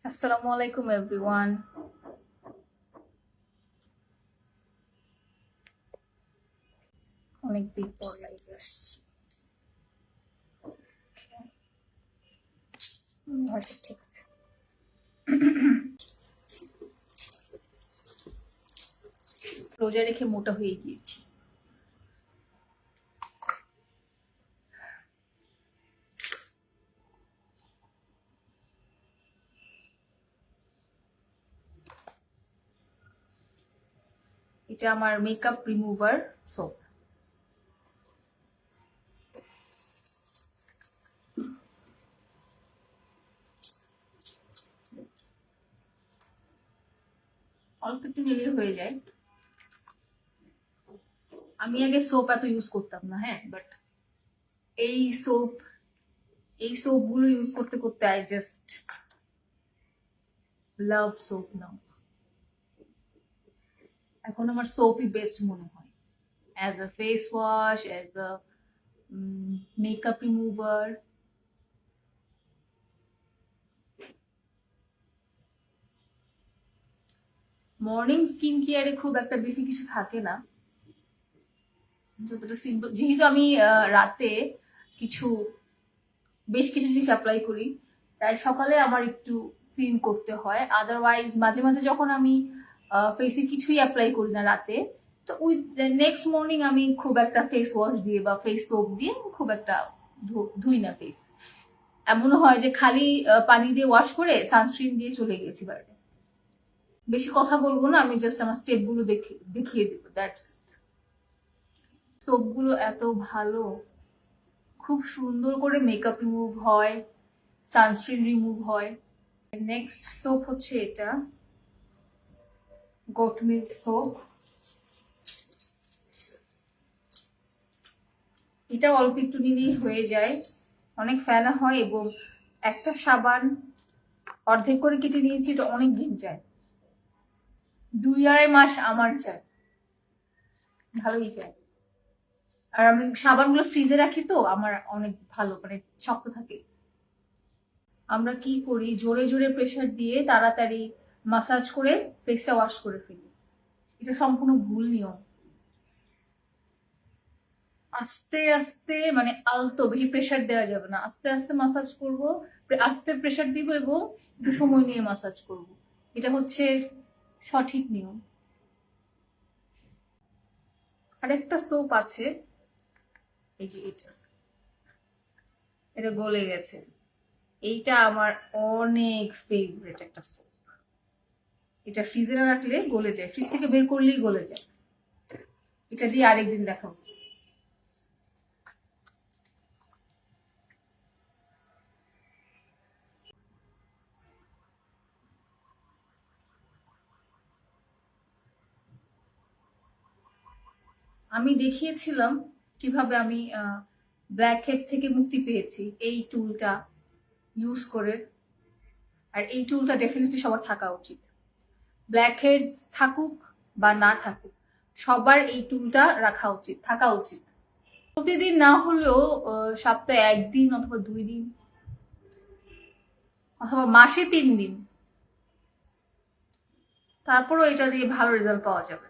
আসসালামু আলাইকুম এভরিওয়ান। অনেকদিন পর লাইভে আসছি। আচ্ছা, ঠিক আছে। রোজা রেখে মোটা হয়ে গিয়েছি। এটা আমার মেকআপ রিমুভার সোপ। অল্প একটু নিলে হয়ে যায়। আমি আগে সোপ এত ইউজ করতাম না, হ্যাঁ, বাট এই সোপ গুলো ইউজ করতে করতে আই জাস্ট লাভ সোপ নাও। এখন আমার সোপই বেস্ট মনে হয়, as a face wash, as a makeup remover. Morning skin কেয়ারে খুব একটা বেশি কিছু থাকে না, যতটা সিম্পল। যেহেতু আমি রাতে বেশ কিছু জিনিস অ্যাপ্লাই করি, তাই সকালে আমার একটু ক্লিন করতে হয়। আদারওয়াইজ মাঝে মাঝে যখন আমি ফেসে কিছুই অ্যাপ্লাই করি না রাতে, তো উইথ নেক্সট মর্নিং আমি খুব একটা ফেস ওয়াশ দিয়ে বা ফেস সোপ দিয়ে খুব একটা ধুই না ফেস। এমন হয় যে খালি পানি দিয়ে ওয়াশ করে সানস্ক্রিন দিয়ে চলে গেছি বাইরে। বেশি কথা বলবো না, আমি জাস্ট আমার স্টেপ গুলো দেখিয়ে দেবো, দ্যাটস। সোপ গুলো এত ভালো, খুব সুন্দর করে মেকআপ রিমুভ হয়, সানস্ক্রিন রিমুভ হয়। নেক্সট সোপ হচ্ছে এটা গোট মিল্ক সোপ। এটা অল্প একটু নিলেই হয়ে যায়, অনেক ফেনা হয়, এবং একটা সাবান অর্ধেক করে কেটে নিয়েছি, এটা অনেক দিন যায়, 2-2.5 মাস আমার যায়, ভালোই যায়। আর আমি সাবানগুলো ফ্রিজে রাখি, তো আমার অনেক ভালো, মানে শক্ত থাকে। আমরা কি করি, জোরে জোরে প্রেসার দিয়ে তাড়াতাড়ি মাসাজ করে ফেসটা ওয়াশ করে ফেলি, এটা সম্পূর্ণ ভুল নিয়ম। আস্তে আস্তে, মানে আলতো, বেশি প্রেসার দেওয়া যাবে না, আস্তে আস্তে মাসাজ করব, আস্তে প্রেসার দিব এবং একটু সময় নিয়ে মাসাজ করব, এটা হচ্ছে সঠিক নিয়ম। আরেকটা সোপ আছে, এই যে এটা গলে গেছে, এইটা আমার অনেক ফেভারিট একটা সোপ। এটা ফ্রিজে না রাখলে গলে যায়, ফ্রিজ থেকে বের করলেই গলে যায়। এটা দিয়ে আরেকদিন দেখাবো। আমি দেখিয়েছিলাম কিভাবে আমি ব্ল্যাক হেডস থেকে মুক্তি পেয়েছি এই টুলটা ইউজ করে। আর এই টুলটা ডেফিনেটলি সবার থাকা উচিত, ব্ল্যাক হেডস থাকুক বা না থাকুক, সবার এই টুলটা রাখা উচিত, থাকা উচিত। প্রতিদিন না হলেও সপ্তাহে 1 দিন অথবা 2 দিন অথবা মাসে 3 দিন, তারপরও এটা দিয়ে ভালো রেজাল্ট পাওয়া যাবে।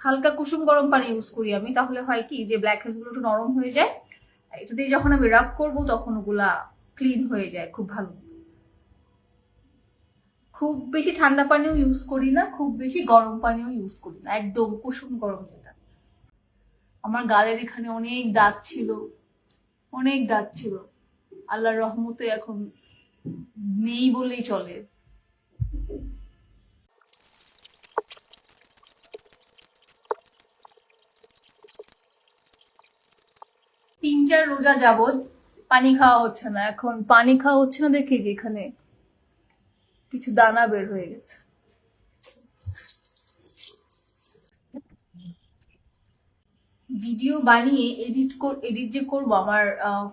হালকা কুসুম গরম পানি ইউজ করি আমি, তাহলে হয় কি যে ব্ল্যাক হেডস গুলো একটু নরম হয়ে যায়। এটা দিয়ে যখন আমি রাব করবো তখন ওগুলা ক্লিন হয়ে যায় খুব ভালো। খুব বেশি ঠান্ডা পানিও ইউজ করি না, খুব বেশি গরম পানিও ইউজ করি না, একদম কুসুম গরম যেটা। আমার গালের এখানে অনেক দাগ ছিল, অনেক দাগ ছিল, আল্লাহর রহমতে এখন নেই বললেই চলে। 3-4 রোজা যাবত পানি খাওয়া হচ্ছে না, এখন পানি খাওয়া হচ্ছে না দেখে যে এখানে কিছু দানা বের হয়ে গেছে। ভিডিও বানিয়ে এডিট যে করবো, আমার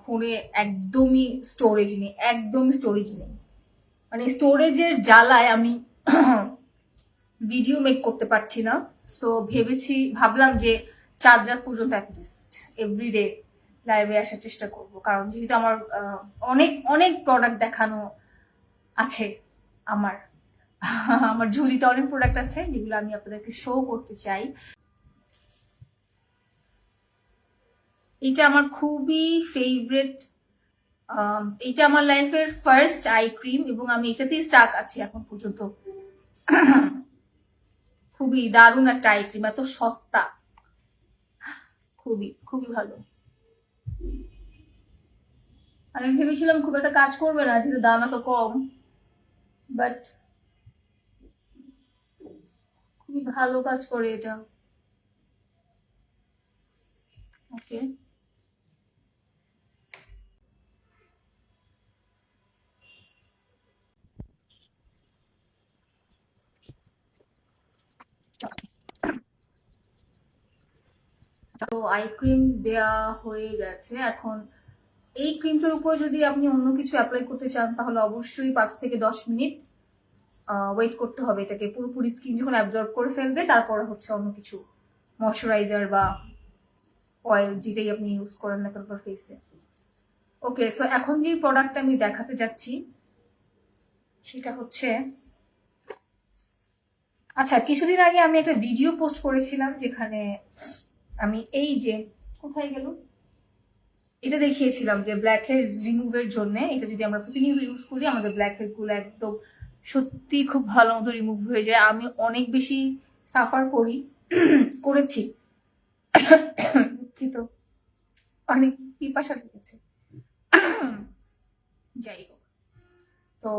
ফোনে একদমই স্টোরেজ নেই, একদমই স্টোরেজ নেই, মানে স্টোরেজের জ্বালায় আমি ভিডিও মেক করতে পারছি না। সো ভাবলাম যে চাঁদ রাত পর্যন্ত অ্যাটলিস্ট এভরিডে লাইভে আসার চেষ্টা করব, কারণ যেহেতু আমার অনেক অনেক প্রোডাক্ট দেখানো আছে। আমার আমার ঝুলিতে অনেক প্রোডাক্ট আছে যেগুলো আমি আপনাদেরকে শো করতে চাই। এটা আমার খুবই ফেভারিট, এটা আমার লাইফের ফার্স্ট আই ক্রিম এবং আমি এটাতেই স্টাক আছি এখন পর্যন্ত। খুবই দারুণ একটা আই ক্রিম, এত সস্তা, খুবই খুবই ভালো। আমি ভেবেছিলাম খুব একটা কাজ করবে না যেহেতু দাম এত কম, বাট খুবই ভালো কাজ করে এটা। ওকে, তো আই ক্রিম দেয়া হয়ে গেছে। এখন এই ক্রিমটার উপর যদি আপনি অন্য কিছু অ্যাপ্লাই করতে চান তাহলে অবশ্যই 5 থেকে 10 মিনিট ওয়েট করতে হবে, এটাকে পুরোপুরি স্কিন যখন অ্যাবজর্ব করে ফেলবে তারপর হচ্ছে অন্য কিছু ময়শ্চারাইজার বা অয়েল যেটাই আপনি ইউজ করেন না কেন ফেসে। ওকে, সো এখন যে প্রোডাক্টটা আমি দেখাতে যাচ্ছি সেটা হচ্ছে, আচ্ছা কিছুদিন আগে আমি একটা ভিডিও পোস্ট করেছিলাম যেখানে আমি এই যে কোথায় গেল এটা দেখিয়েছিলাম যে ব্ল্যাক হেডস রিমুভের জন্য এটা যদি আমরা প্রতিনিয়ত ইউজ করি আমাদের ব্ল্যাক হেড গুলো একদম সত্যি খুব ভালো মতো রিমুভ হয়ে যায়। আমি অনেক বেশি সাফার করেছি, দুঃখিত, অনেক পিপাসা লেগেছে। যাই হোক, তো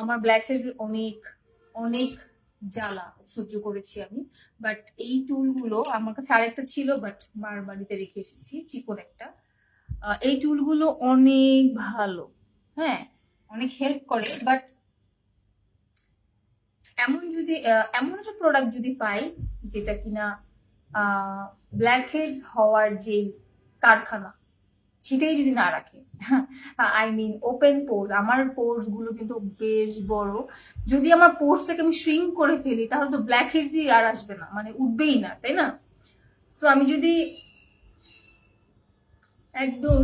আমার ব্ল্যাক হেডস অনেক অনেক জ্বালা সহ্য করেছি আমি, বাট এই টুলগুলো আমার কাছে আরেকটা ছিল বাট মার বাড়িতে রেখে এসেছি চিকন একটা। এই টুলগুলো অনেক ভালো, হ্যাঁ অনেক হেল্প করে, বাট এমন একটা প্রোডাক্ট যদি পাই যেটা কিনা ব্ল্যাক হেডস হওয়ার যে কারখানা সেটাই যদি না রাখে, আই মিন ওপেন পোর্স, আমার পোর্স গুলো কিন্তু বেশ বড়, যদি আমার পোর্সটাকে আমি শ্রিঙ্ক করে ফেলি তাহলে তো ব্ল্যাক হেডসই আর আসবে না, মানে উঠবেই না, তাই না? সো আমি যদি একদম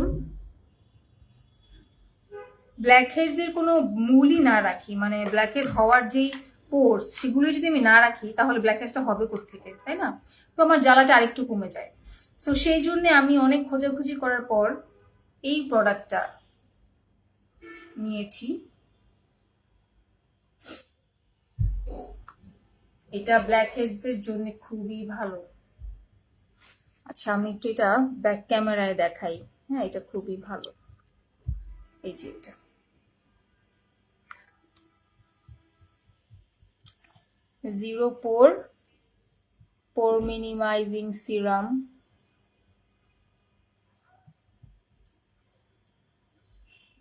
ব্ল্যাক হেডস এর কোনো মূলই না রাখি, মানে ব্ল্যাক হেড হওয়ার যেই পোর্স সেগুলো যদি আমি না রাখি তাহলে ব্ল্যাক হেডসটা হবে কোত্থেকে, তাই না? তো আমার জ্বালাটা আরেকটু কমে যায়। সো সেই জন্য আমি অনেক খোঁজাখুঁজি করার পর এই প্রোডাক্টটা নিয়েছি। এটা ব্ল্যাক হেডস এর জন্য খুবই ভালো। আচ্ছা আমি একটু এটা ব্যাক ক্যামেরায় দেখাই, হ্যাঁ এটা খুবই ভালো। এই যে এটা জিরো পোর মিনিমাইজিং সিরাম,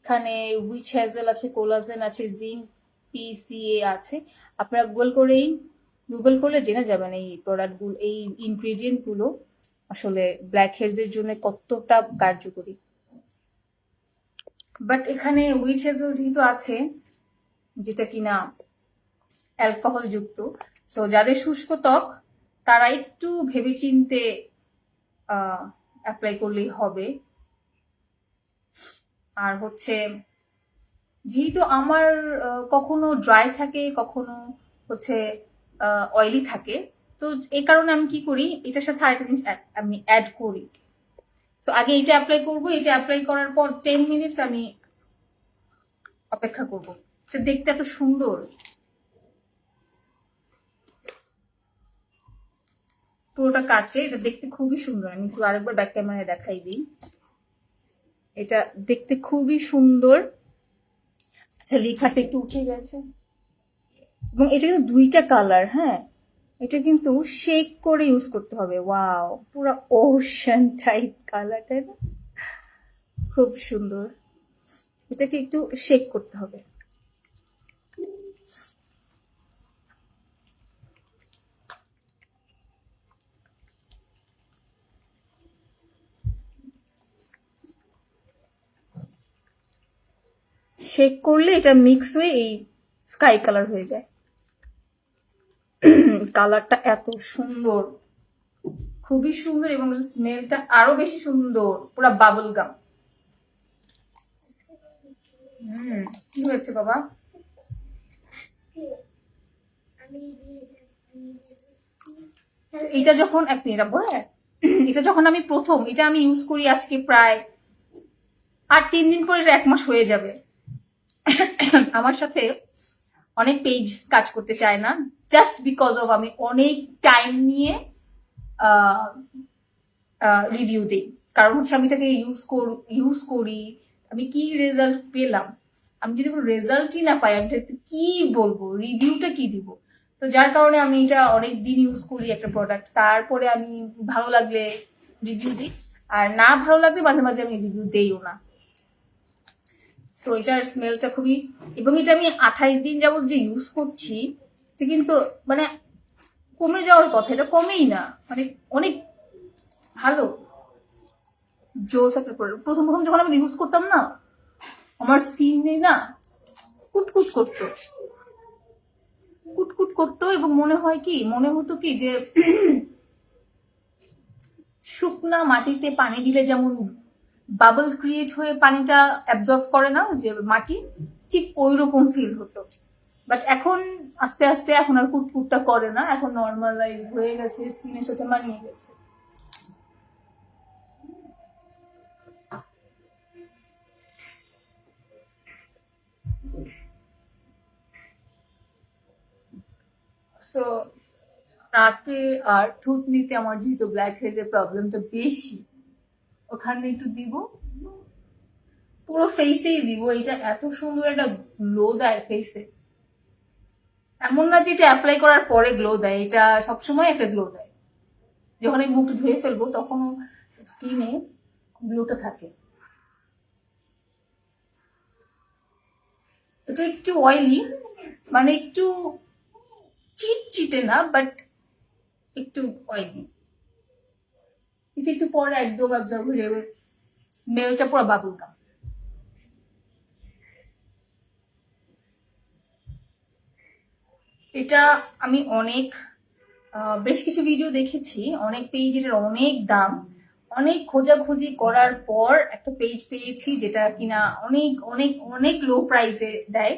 এখানে উইচ হ্যাজেল আছে, কোলাজেন আছে, জিঙ্ক, পিসিএ আছে। আপনারা গুগল করলে জেনে যাবেন এই প্রোডাক্টগুলো, এই ইনগ্রেডিয়েন্ট গুলো আসলে ব্ল্যাক হেডস এর জন্য কতটা কার্যকরী। বাট এখানে উইচ হ্যাজেল যেহেতু আছে যেটা কিনা অ্যালকোহল যুক্ত, সো যাদের শুষ্ক ত্বক তারা একটু ভেবেচিন্তে অ্যাপ্লাই করলেই হবে। আর হচ্ছে যেহেতু আমার কখনো ড্রাই থাকে কখনো হচ্ছে অয়েলি থাকে, তো এই কারণে আমি কি করি এটার সাথে আরেকটা জিনিস আমি অ্যাড করি। তো আগে এটা অ্যাপ্লাই করবো, এটা অ্যাপ্লাই করার পর 10 মিনিটস আমি অপেক্ষা করব। এটা দেখতে এত সুন্দর, পুরোটা কাচে, এটা দেখতে খুবই সুন্দর। আমি একটু আরেকবার ব্যাক ক্যামেরায় দেখাই দিই, এটা দেখতে খুবই সুন্দর। আচ্ছা লেখাটা একটু উঠে গেছে, এবং এটা কিন্তু দুইটা কালার, হ্যাঁ এটা কিন্তু শেক করে ইউজ করতে হবে। ওয়াও, পুরো ওশান টাইপ কালার, তাই না? খুব সুন্দর। এটাকে একটু শেক করতে হবে। শেক করলে এটা মিক্স হয়ে এই স্কাই কালার হয়ে যায়। কালারটা এত সুন্দর, খুবই সুন্দর এবং স্মেলটা আরো বেশি সুন্দর, পুরো বাবল গাম। কি হয়েছে বাবা? এটা যখন এক মিনিট রাখবো, হ্যাঁ, এটা যখন আমি প্রথম এটা আমি ইউজ করি আজকে প্রায় আর 3 দিন পরে এটা 1 মাস হয়ে যাবে। আমার সাথে অনেক পেজ কাজ করতে চায় না, জাস্ট বিকজ অফ আমি অনেক টাইম নিয়ে রিভিউ দিই। কারণ হচ্ছে আমি তাকে ইউজ করি, আমি কি রেজাল্ট পেলাম, আমি যদি কোনো রেজাল্টই না পাই আমি তাকে কি বলবো, রিভিউটা কি দিব? তো যার কারণে আমি এটা অনেক দিন ইউজ করি একটা প্রোডাক্ট, তারপরে আমি ভালো লাগলে রিভিউ দিই, আর না ভালো লাগলে মাঝে মাঝে আমি রিভিউ দেইও না। তো এটার স্মেলটা খুবই, এবং এটা আমি 28 দিন যাবত যে ইউজ করছি, এটা কিন্তু মানে কমে যাওয়ার কথা, এটা কমেই না, মানে অনেক ভালো জোস একটা প্রোডাক্ট। প্রথম প্রথম যখন আমি ইউজ করতাম না, আমার স্কিনে না কুটকুট করতো, কুটকুট করতো, এবং মনে হতো কি যে শুকনা মাটিতে পানি দিলে যেমন বাবল ক্রিয়েট হয়ে পানিটা অ্যাবজর্ব করে না যে মাটি, ঠিক ওই রকম ফিল হতো। বাট এখন আস্তে আস্তে এখন আর কুটকুটটা করে না, এখন নর্মালাইজ হয়ে গেছে, স্কিনের সাথে মানিয়ে গেছে। তো নাকে আর থুতনিতে আমার যেহেতু ব্ল্যাক হেডের প্রবলেমটা বেশি, ওখানে একটু দিব, পুরো ফেসেই দিব। এটা এত সুন্দর একটা গ্লো দেয় ফেসে, এমন না যে এটা অ্যাপ্লাই করার পরে গ্লো দেয়, এটা সবসময় একটা গ্লো দেয়। যখন আমি মুখটা ধুয়ে ফেলবো তখনও স্কিনে গ্লোটা থাকে। এটা একটু অয়েলি, মানে একটু চিটচিটে না, বাট একটু অয়েলি। এটা একটু পরে একদম অ্যাবজর্ব হয়ে যাবে, স্মেলটা পুরো বাবুল গাম। এটা আমি বেশ কিছু ভিডিও দেখেছি, অনেক পেজ এটার অনেক দাম, অনেক খোঁজাখুঁজি করার পর একটা পেজ পেয়েছি যেটা কিনা অনেক অনেক অনেক লো প্রাইসে দেয়।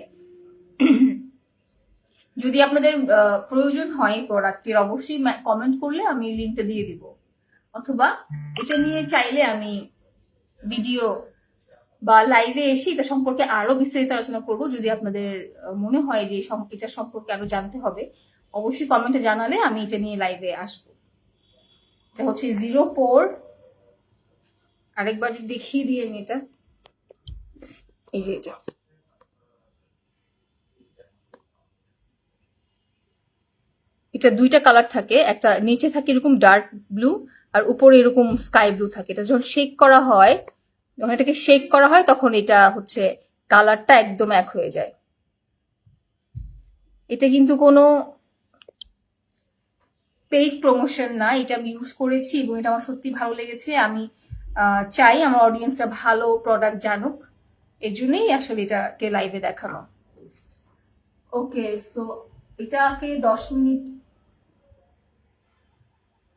যদি আপনাদের প্রয়োজন হয় প্রোডাক্টের, অবশ্যই কমেন্ট করলে আমি লিঙ্কটা দিয়ে দিব, অথবা এটা নিয়ে চাইলে আমি ভিডিও বা লাইভে এসে এটা সম্পর্কে আরো বিস্তারিত আলোচনা করব। যদি আপনাদের মনে হয় যে এটা সম্পর্কে আরো জানতে হবে, অবশ্যই কমেন্টে জানালে আমি এটা নিয়ে লাইভে আসবো। এটা হচ্ছে 04, আরেকবার যদি দেখিয়ে দিই আমি এটা, এই যে এটা 2টা কালার থাকে, একটা নিচে থাকে এরকম ডার্ক ব্লু আর উপরে এরকম স্কাই ব্লু থাকে। এটা যখন শেক করা হয়, তখন এটা হচ্ছে কালারটা একদম এক হয়ে যায়। এটা কিন্তু কোনো পেইড প্রমোশন না, এটা আমি ইউজ করেছি এবং এটা আমার সত্যি ভালো লেগেছে। আমি চাই আমার অডিয়েন্সরা ভালো প্রোডাক্ট জানুক, এর জন্যই আসলে এটাকে লাইভে দেখানো। ওকে, সো এটাকে 10 মিনিট,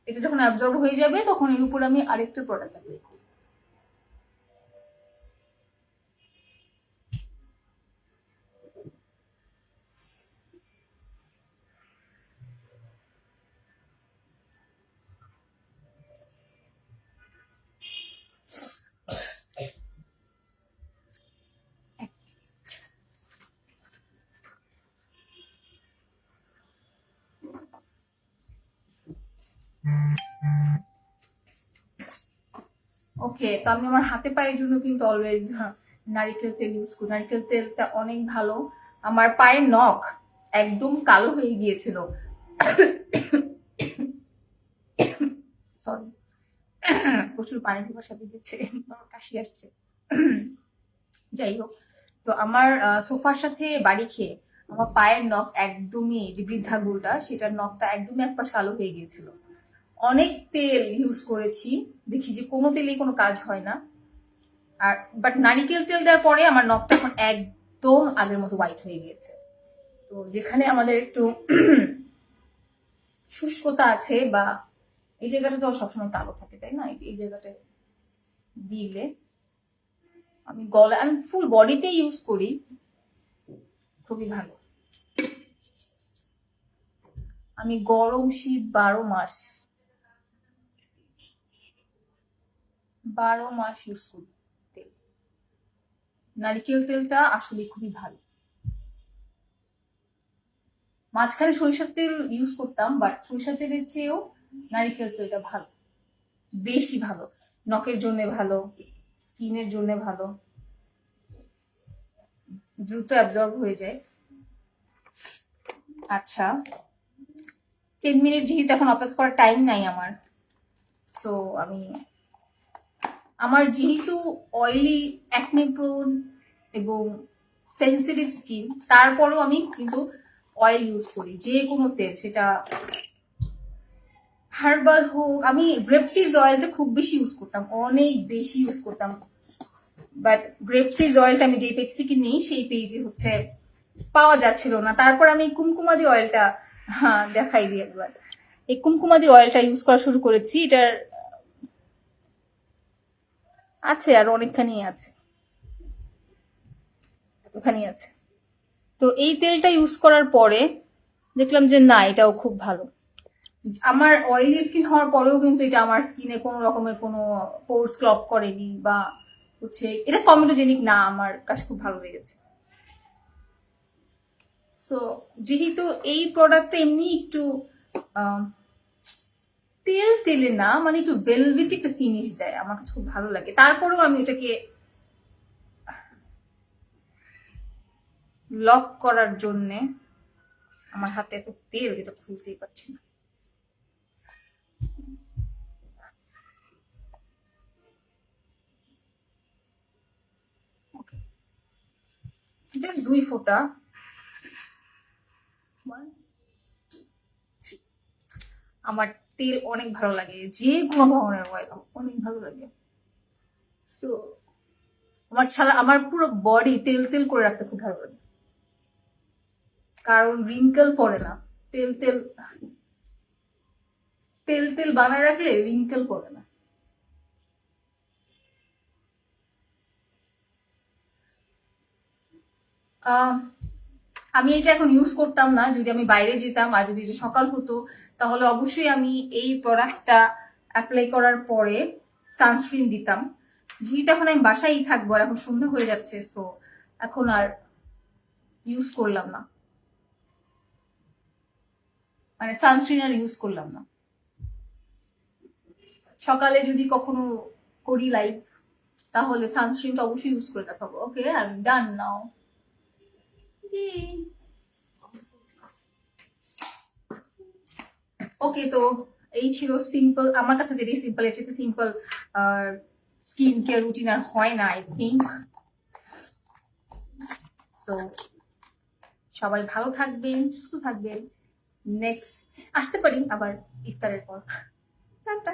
এটা যখন অ্যাবজর্ব হয়ে যাবে তখন এর উপর আমি আরেকটা প্রোডাক্ট অ্যাপ্লাই করব। ওকে, তো আমি আমার হাতে পায়ের জন্য কিন্তু অলওয়েজ নারিকেল তেল ইউজ করি। নারিকেল তেলটা অনেক ভালো। আমার পায়ের নখ একদম কালো হয়ে গিয়েছিল, সরি, প্রচুর পানি পিপাসা দিচ্ছে, আমার কাশি আসছে। যাই হোক, তো আমার সোফার সাথে বাড়ি খেয়ে আমার পায়ের নখ একদমই, যে বৃদ্ধাঙ্গুলটা সেটার নখটা একদমই এক পাশ কালো হয়ে গিয়েছিল। অনেক তেল ইউজ করেছি, দেখি যে কোনো তেলেই কোনো কাজ হয় না। আর বাট নারিকেল তেল দেওয়ার পরে আমার নখটা এখন একদম আগের মতো হোয়াইট হয়ে গিয়েছে। তো যেখানে আমাদের একটু শুষ্কতা আছে বা এই জায়গাটা তো সবসময় কালো থাকে, তাই না? এই জায়গাটা দিলে আমি ফুল বডিতে ইউজ করি, খুবই ভালো। আমি গরম শীত 12 মাস ইউজ করি তেল। নারিকেল তেলটা আসলে খুবই ভালো। মাঝখানে সরিষার তেল ইউজ করতাম, বাট সরিষার তেলের চেয়েও নারিকেল তেলটা ভালো, বেশি ভালো। নখের জন্য ভালো, স্কিনের জন্য ভালো, দ্রুত অ্যাবজর্ব হয়ে যায়। আচ্ছা, 10 মিনিট যেহেতু এখন অপেক্ষা করার টাইম নাই আমার, তো আমার যেহেতু অয়েলি, অ্যাকনে প্রোন এবং সেন্সিটিভ স্কিন, তারপরেও আমি কিন্তু অয়েল ইউজ করি, যে কোনো তেল, সেটা হার্বাল হোক। আমি গ্রেপসিজ অয়েলটা খুব বেশি ইউজ করতাম, অনেক বেশি ইউজ করতাম, বাট গ্রেপসিজ অয়েলটা আমি যে পেজ থেকে নিই সেই পেজে হচ্ছে পাওয়া যাচ্ছিল না। তারপর আমি কুমকুমাদি অয়েলটা, দেখাই দিই একবার, এই কুমকুমাদি অয়েলটা ইউজ করা শুরু করেছি। এটার আছে আর অনেকখানি আছে, ওখানেই আছে। তো এই তেলটা ইউজ করার পরে দেখলাম যে না, এটাও খুব ভালো। আমার অয়েলি স্কিন হওয়ার পরেও কিন্তু এটা আমার স্কিনে কোনো রকমের কোনো পোর্স ক্লগ করেনি, বা হচ্ছে এটা কমেটোজেনিক না, আমার কাছে খুব ভালো লেগেছে। সো যেহেতু এই প্রোডাক্টটা এমনি একটু তেল তেলে না, মানে একটু ভেলভেট একটা ফিনিশ দেয়, আমার কাছে খুব ভালো লাগে। তারপরেও আমি এটাকে লক করার জন্য আমার হাতে এত তেল, যেটা খুলতেই পারছি না। জাস্ট 2 ফোঁটা, 1 2 3। আমার তেল অনেক ভালো লাগে, যে কোনো ধরনের অয়েল অনেক ভালো লাগে। তো আমার পুরো বডি তেল তেল করে রাখতে খুব ভালো লাগে, কারণ রিঙ্কেল পড়ে না। তেল তেল তেল তেল বানায় রাখলে রিঙ্কেল পড়ে না। আমি এটা এখন ইউজ করতাম না যদি আমি বাইরে যেতাম, আর যদি সকাল হতো তাহলে অবশ্যই আমি এই প্রোডাক্টটা অ্যাপ্লাই করার পরে সানস্ক্রিন দিতাম। যেহেতু এখন আমি বাসায়ই থাকবো, আর এখন সন্ধ্যা হয়ে যাচ্ছে, সো এখন আর ইউজ করলাম না, মানে সানস্ক্রিন আর ইউজ করলাম না। সকালে যদি কখনো করি লাইভ, তাহলে সানস্ক্রিনটা অবশ্যই ইউজ করে দেখাবো। ওকে, আই এম ডান নাও। ওকে, তো এই ছিল সিম্পল, আমার কাছে যেটা সিম্পল, এর চেয়ে সিম্পল স্কিন কেয়ার রুটিন আর হয় না আই থিঙ্ক। তো সবাই ভালো থাকবেন, সুস্থ থাকবেন। নেক্সট আসতে পারি আবার ইফতারের পর। টাটা।